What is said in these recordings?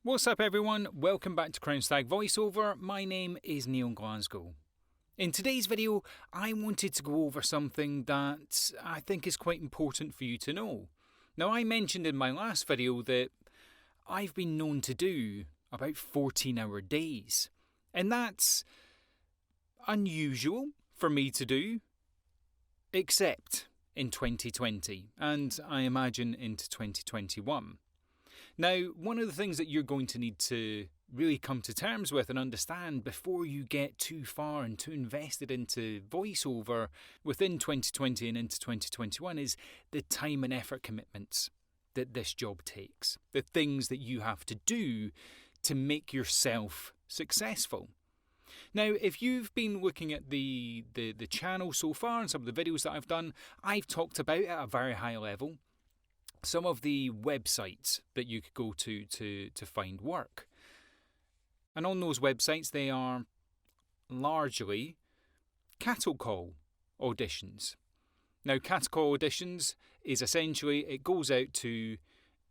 What's up everyone, welcome back to Stag Voiceover. My name is Neil Glasgow. In today's video, I wanted to go over something that I think is quite important for you to know. Now, I mentioned in my last video that I've been known to do about 14-hour days, and that's unusual for me to do, except in 2020, and I imagine into 2021. Now, one of the things that you're going to need to really come to terms with and understand before you get too far and too invested into voiceover within 2020 and into 2021 is the time and effort commitments that this job takes, the things that you have to do to make yourself successful. Now, if you've been looking at the channel so far and some of the videos that I've done, I've talked about at a very high level some of the websites that you could go to find work. And on those websites, they are largely cattle call auditions. Now, cattle call auditions is essentially, it goes out to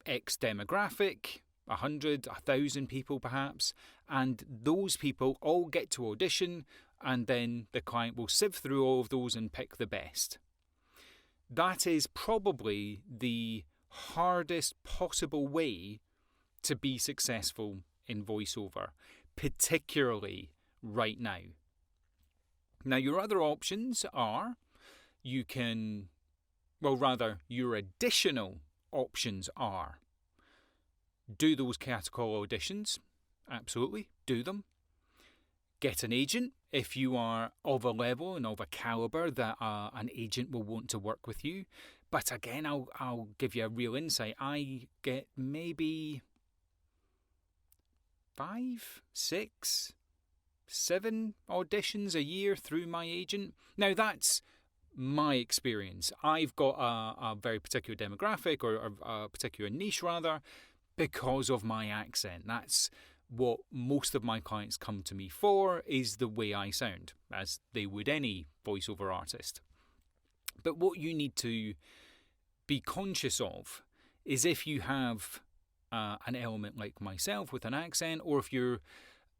X demographic, 100, 1,000 people perhaps, and those people all get to audition, and then the client will sift through all of those and pick the best. That is probably the hardest possible way to be successful in voiceover, particularly right now. Now, your other options are your additional options are do those cattle call auditions, absolutely, do them. Get an agent if you are of a level and of a calibre that an agent will want to work with you. But again, I'll give you a real insight. I get maybe 5, 6, 7 auditions a year through my agent. Now, that's my experience. I've got a very particular demographic or a particular niche rather because of my accent. That's what most of my clients come to me for, is the way I sound, as they would any voiceover artist. But what you need to be conscious of is if you have an element like myself with an accent, or if you're,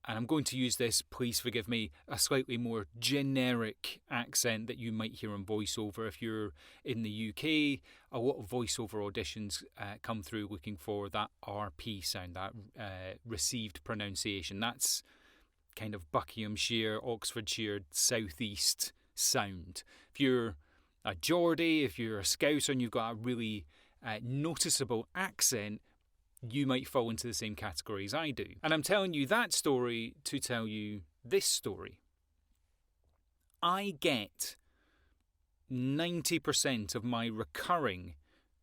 and I'm going to use this, please forgive me, a slightly more generic accent that you might hear on voiceover. If you're in the UK, a lot of voiceover auditions come through looking for that RP sound, that received pronunciation. That's kind of Buckinghamshire, Oxfordshire, southeast sound. If you're a Geordie, if you're a Scouser and you've got a really noticeable accent, you might fall into the same category as I do. And I'm telling you that story to tell you this story. I get 90% of my recurring,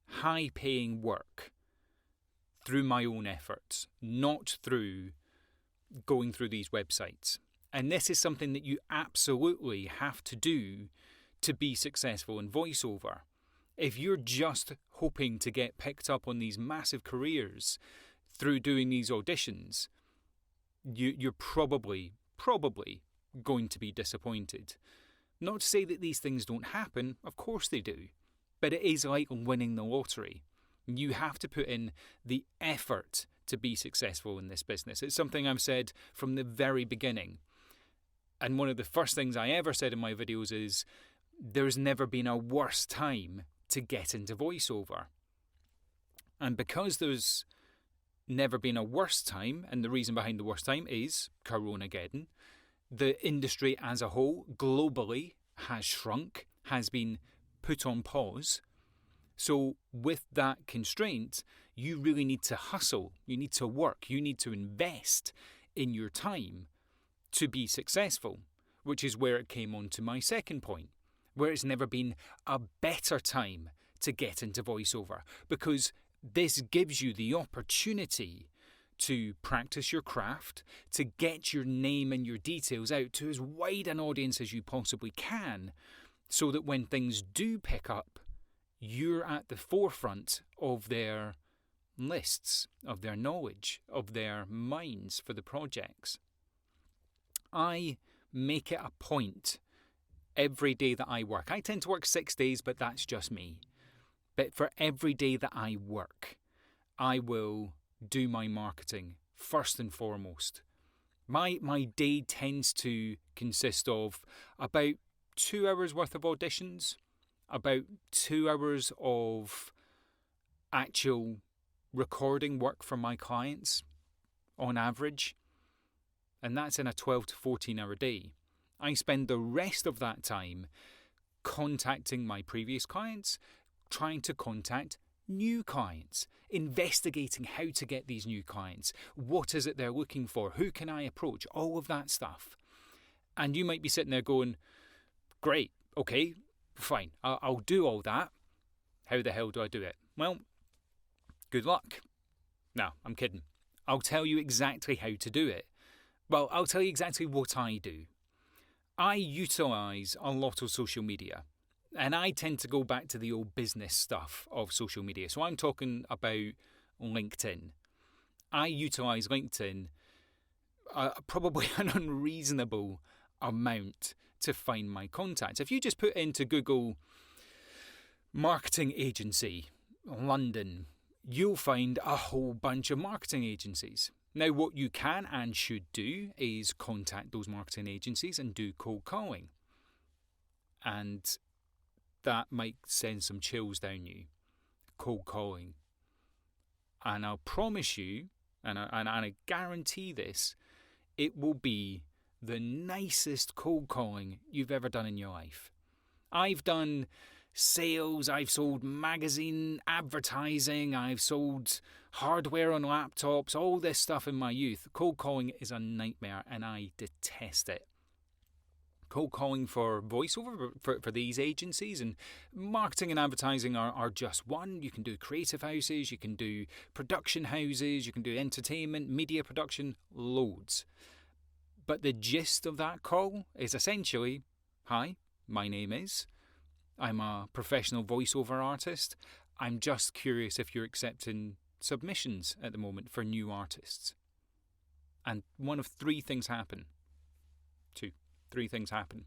high-paying work through my own efforts, not through going through these websites. And this is something that you absolutely have to do to be successful in voiceover. If you're just hoping to get picked up on these massive careers through doing these auditions, you're probably going to be disappointed. Not to say that these things don't happen, of course they do, but it is like winning the lottery. You have to put in the effort to be successful in this business. It's something I've said from the very beginning. And one of the first things I ever said in my videos is, there's never been a worse time to get into voiceover. And because there's never been a worse time, and the reason behind the worst time is Coronageddon, the industry as a whole, globally, has shrunk, has been put on pause. So with that constraint, you really need to hustle, you need to work, you need to invest in your time to be successful, which is where it came on to my second point, where it's never been a better time to get into voiceover, because this gives you the opportunity to practice your craft, to get your name and your details out to as wide an audience as you possibly can, so that when things do pick up, you're at the forefront of their lists, of their knowledge, of their minds for the projects. I make it a point every day that I work. I tend to work 6 days, but that's just me. But for every day that I work, I will do my marketing first and foremost. My day tends to consist of about 2 hours worth of auditions, about 2 hours of actual recording work for my clients on average, and that's in a 12 to 14 hour day. I spend the rest of that time contacting my previous clients, trying to contact new clients, investigating how to get these new clients, what is it they're looking for, who can I approach, all of that stuff. And you might be sitting there going, great, okay, fine, I'll do all that. How the hell do I do it? Well, good luck. No, I'm kidding. I'll tell you exactly how to do it. Well, I'll tell you exactly what I do. I utilise a lot of social media, and I tend to go back to the old business stuff of social media. So I'm talking about LinkedIn. I utilise LinkedIn probably an unreasonable amount to find my contacts. If you just put into Google marketing agency, London, you'll find a whole bunch of marketing agencies. Now, what you can and should do is contact those marketing agencies and do cold calling. And that might send some chills down you. Cold calling. And I'll promise you, and I guarantee this, it will be the nicest cold calling you've ever done in your life. I've done sales, I've sold magazine advertising, I've sold hardware on laptops, all this stuff in my youth. Cold calling is a nightmare and I detest it. Cold calling for voiceover for these agencies, and marketing and advertising are just one. You can do creative houses, you can do production houses, you can do entertainment, media production, loads. But the gist of that call is essentially, hi, my name is, I'm a professional voiceover artist. I'm just curious if you're accepting submissions at the moment for new artists. And one of three things happen. Three things happen.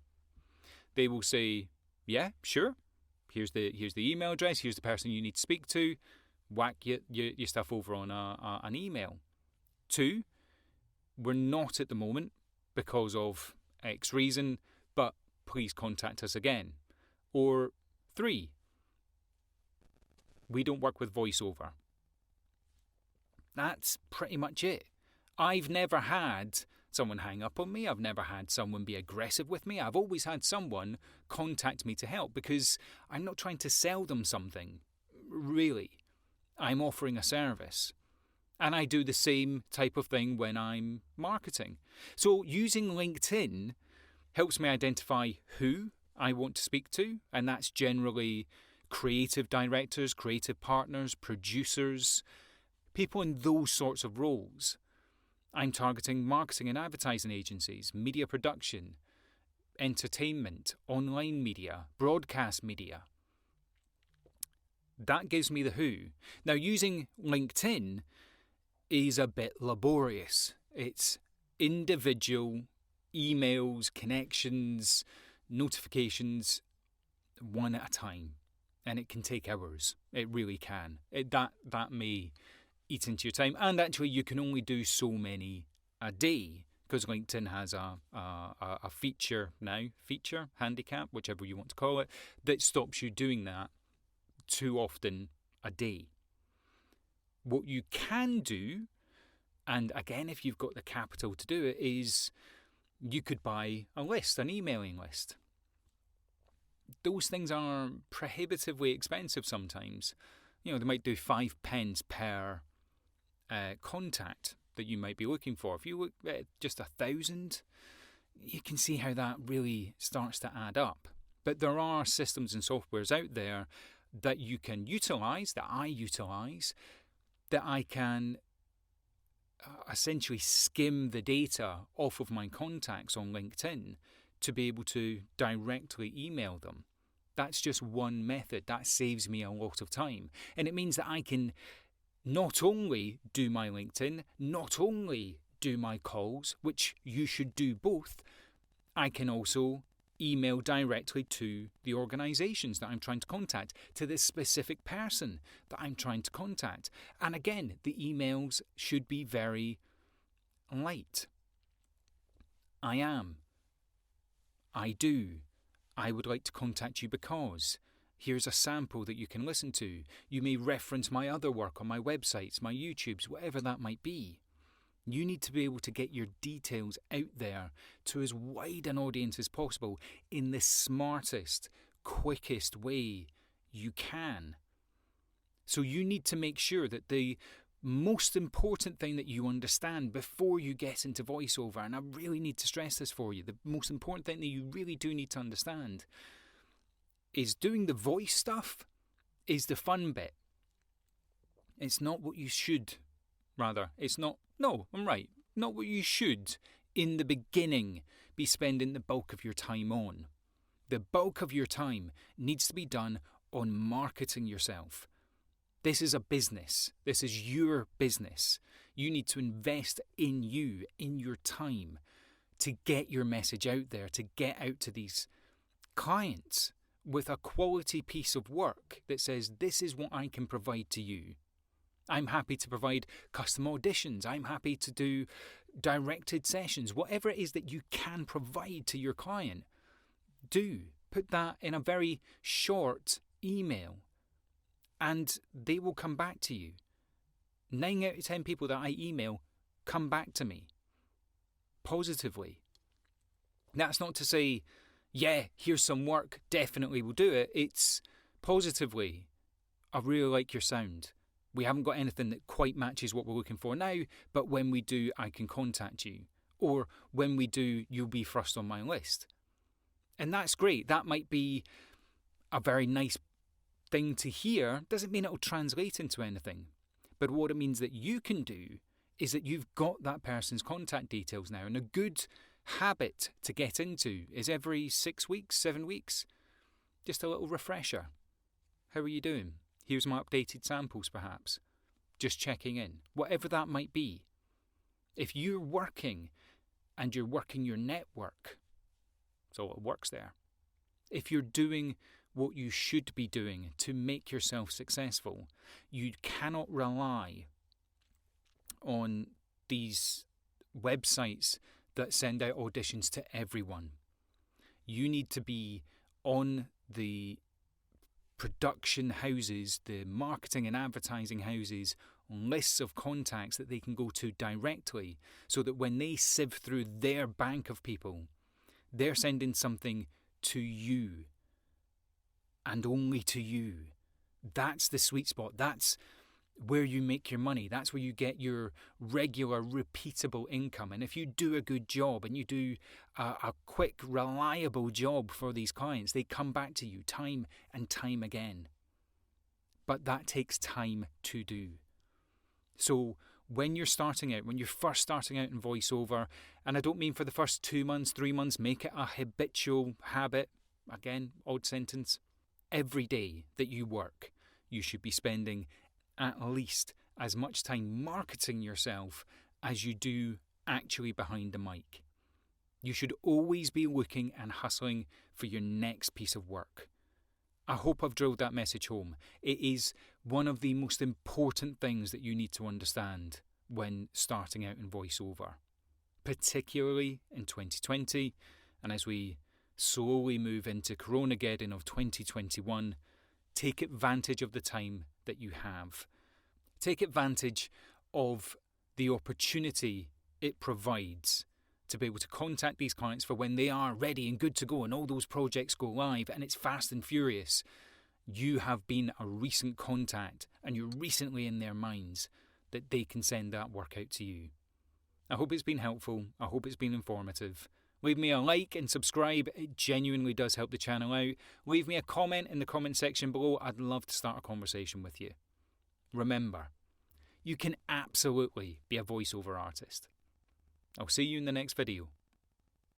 They will say, yeah, sure. Here's the email address. Here's the person you need to speak to. Whack your stuff over on an email. 2, we're not at the moment because of X reason, but please contact us again. Or 3, we don't work with voiceover. That's pretty much it. I've never had someone hang up on me. I've never had someone be aggressive with me. I've always had someone contact me to help because I'm not trying to sell them something. Really, I'm offering a service. And I do the same type of thing when I'm marketing. So using LinkedIn helps me identify who I want to speak to, and that's generally creative directors, creative partners, producers, people in those sorts of roles. I'm targeting marketing and advertising agencies, media production, entertainment, online media, broadcast media. That gives me the who. Now, using LinkedIn is a bit laborious. It's individual emails, connections, notifications, one at a time. And it can take hours. It really can. That may eat into your time. And actually, you can only do so many a day because LinkedIn has a feature now, handicap, whichever you want to call it, that stops you doing that too often a day. What you can do, and again, if you've got the capital to do it, is you could buy a list, an emailing list. Those things are prohibitively expensive sometimes. You know, they might do 5 pence per contact that you might be looking for. If you look at just 1,000, you can see how that really starts to add up. But there are systems and softwares out there that you can utilise, that I utilise, that I can essentially skim the data off of my contacts on LinkedIn to be able to directly email them. That's just one method. That saves me a lot of time. And it means that I can not only do my LinkedIn, not only do my calls, which you should do both, I can also email directly to the organisations that I'm trying to contact, to this specific person that I'm trying to contact. And again, the emails should be very light. I am. I do. I would like to contact you because. Here's a sample that you can listen to. You may reference my other work on my websites, my YouTubes, whatever that might be. You need to be able to get your details out there to as wide an audience as possible in the smartest, quickest way you can. So you need to make sure that the most important thing that you understand before you get into voiceover, and I really need to stress this for you, the most important thing that you really do need to understand is doing the voice stuff is the fun bit. It's not what you should, it's not, no, I'm right, not what you should in the beginning be spending the bulk of your time on. The bulk of your time needs to be done on marketing yourself. This is a business. This is your business. You need to invest in you, in your time, to get your message out there, to get out to these clients with a quality piece of work that says, this is what I can provide to you. I'm happy to provide custom auditions. I'm happy to do directed sessions. Whatever it is that you can provide to your client, do. Put that in a very short email and they will come back to you. 9 out of 10 people that I email come back to me positively. That's not to say, yeah, here's some work, definitely we'll do it. It's positively, I really like your sound. We haven't got anything that quite matches what we're looking for now, but when we do, I can contact you. Or when we do, you'll be first on my list. And that's great. That might be a very nice thing to hear. Doesn't mean it'll translate into anything. But what it means that you can do is that you've got that person's contact details now. And a good habit to get into is every 6 weeks, 7 weeks, just a little refresher. How are you doing? Here's my updated samples perhaps. Just checking in. Whatever that might be. If you're working and you're working your network, so it works there. If you're doing what you should be doing to make yourself successful, you cannot rely on these websites that send out auditions to everyone. You need to be on the production houses, the marketing and advertising houses, lists of contacts that they can go to directly, so that when they sieve through their bank of people, they're sending something to you and only to you. That's the sweet spot. That's where you make your money. That's where you get your regular, repeatable income. And if you do a good job and you do a quick, reliable job for these clients, they come back to you time and time again. But that takes time to do. So when you're starting out, when you're first starting out in voiceover, and I don't mean for the first 2 months, 3 months, make it a habitual habit. Again, odd sentence. Every day that you work, you should be spending at least as much time marketing yourself as you do actually behind the mic. You should always be looking and hustling for your next piece of work. I hope I've drilled that message home. It is one of the most important things that you need to understand when starting out in voiceover, particularly in 2020, and as we slowly move into Coronageddon of 2021, take advantage of the time that you have. Take advantage of the opportunity it provides to be able to contact these clients for when they are ready and good to go and all those projects go live and it's fast and furious. You have been a recent contact and you're recently in their minds that they can send that work out to you. I hope it's been helpful. I hope it's been informative. Leave me a like and subscribe. It genuinely does help the channel out. Leave me a comment in the comment section below. I'd love to start a conversation with you. Remember, you can absolutely be a voiceover artist. I'll see you in the next video.